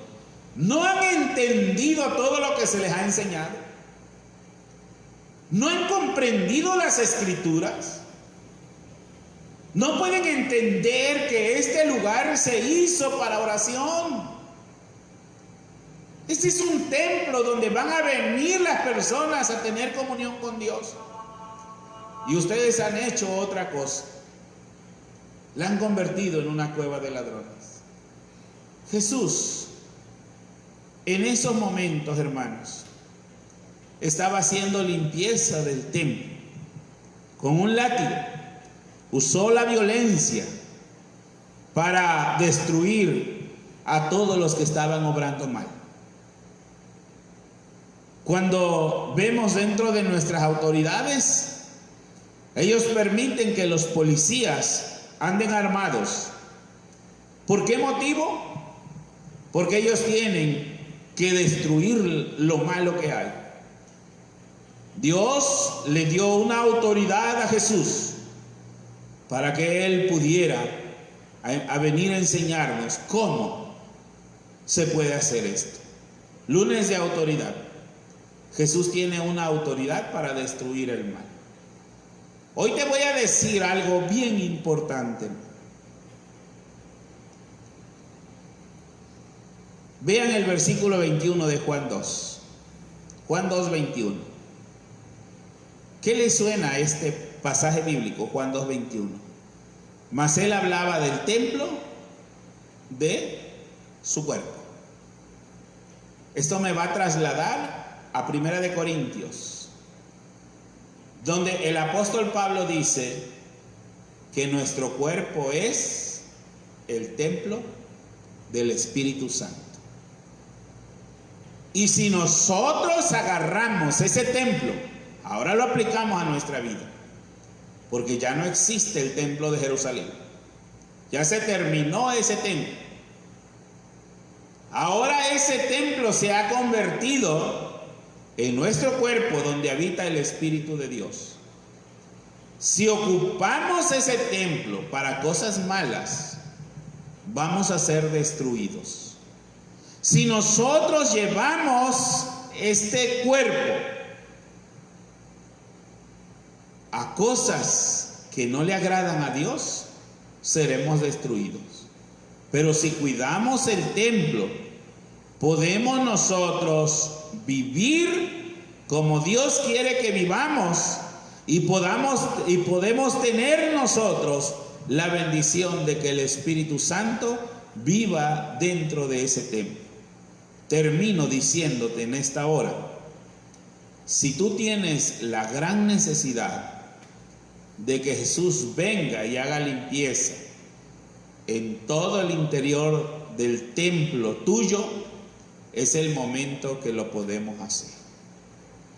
no han entendido todo lo que se les ha enseñado, no han comprendido las escrituras, no pueden entender que este lugar se hizo para oración. Este es un templo donde van a venir las personas a tener comunión con Dios. Y ustedes han hecho otra cosa. La han convertido en una cueva de ladrones. Jesús, en esos momentos, hermanos, estaba haciendo limpieza del templo con un látigo. Usó la violencia para destruir a todos los que estaban obrando mal. Cuando vemos dentro de nuestras autoridades, ellos permiten que los policías anden armados. ¿Por qué motivo? Porque ellos tienen que destruir lo malo que hay. Dios le dio una autoridad a Jesús para que Él pudiera a venir a enseñarnos cómo se puede hacer esto. Lunes de autoridad. Jesús tiene una autoridad para destruir el mal. Hoy te voy a decir algo bien importante. Vean el versículo 21 de Juan 2. Juan 2, 21. ¿Qué le suena a este pasaje bíblico? Juan 2, 21. Mas él hablaba del templo de su cuerpo. Esto me va a trasladar a 1 de Corintios, donde el apóstol Pablo dice que nuestro cuerpo es el templo del Espíritu Santo. Y si nosotros agarramos ese templo, ahora lo aplicamos a nuestra vida, porque ya no existe el templo de Jerusalén, ya se terminó ese templo. Ahora ese templo se ha convertido en nuestro cuerpo donde habita el Espíritu de Dios. Si ocupamos ese templo para cosas malas, vamos a ser destruidos. Si nosotros llevamos este cuerpo a cosas que no le agradan a Dios, seremos destruidos. Pero si cuidamos el templo, podemos nosotros vivir como Dios quiere que vivamos y podemos tener nosotros la bendición de que el Espíritu Santo viva dentro de ese templo. Termino diciéndote en esta hora, si tú tienes la gran necesidad de que Jesús venga y haga limpieza en todo el interior del templo tuyo, es el momento que lo podemos hacer.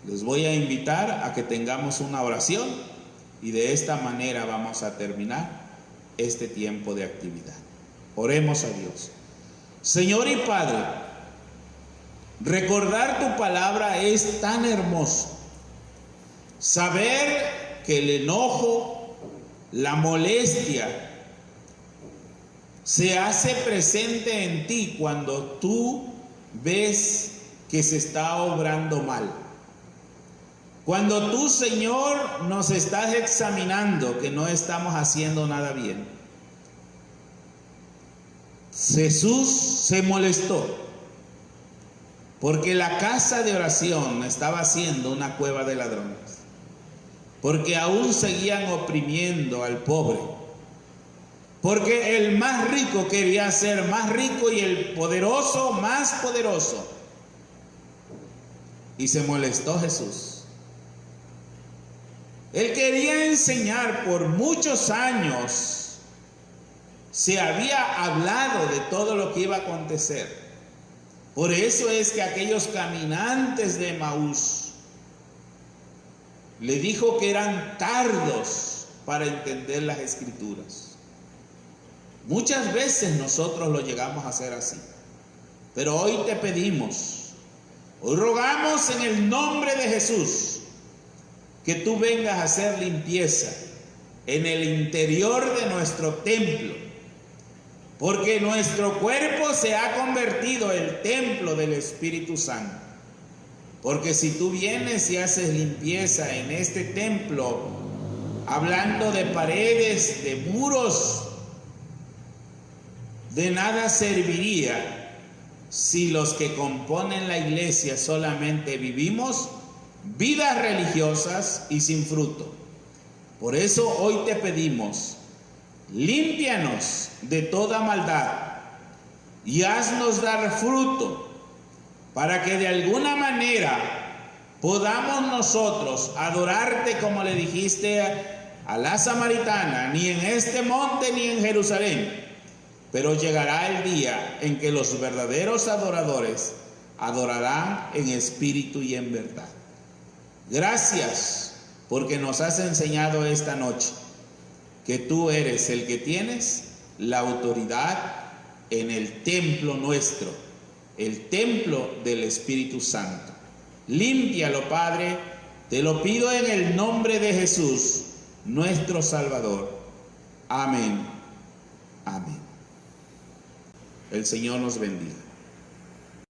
Les voy a invitar a que tengamos una oración y de esta manera vamos a terminar este tiempo de actividad. Oremos a Dios. Señor y Padre, recordar tu palabra es tan hermoso. Saber que el enojo, la molestia, se hace presente en ti cuando tú ves que se está obrando mal. Cuando tú, Señor, nos estás examinando que no estamos haciendo nada bien. Jesús se molestó porque la casa de oración estaba siendo una cueva de ladrones, porque aún seguían oprimiendo al pobre, porque el más rico quería ser más rico y el poderoso más poderoso. Y se molestó Jesús. Él quería enseñar por muchos años. Se había hablado de todo lo que iba a acontecer. Por eso es que aquellos caminantes de Emaús le dijo que eran tardos para entender las Escrituras. Muchas veces nosotros lo llegamos a hacer así. Pero hoy te pedimos, hoy rogamos en el nombre de Jesús, que tú vengas a hacer limpieza en el interior de nuestro templo, porque nuestro cuerpo se ha convertido en el templo del Espíritu Santo. Porque si tú vienes y haces limpieza en este templo, hablando de paredes, de muros, de nada serviría si los que componen la iglesia solamente vivimos vidas religiosas y sin fruto. Por eso hoy te pedimos, límpianos de toda maldad y haznos dar fruto, para que de alguna manera podamos nosotros adorarte como le dijiste a la samaritana, ni en este monte ni en Jerusalén. Pero llegará el día en que los verdaderos adoradores adorarán en espíritu y en verdad. Gracias porque nos has enseñado esta noche que tú eres el que tienes la autoridad en el templo nuestro, el templo del Espíritu Santo. Límpialo, Padre, te lo pido en el nombre de Jesús, nuestro Salvador. Amén. Amén. El Señor nos bendiga.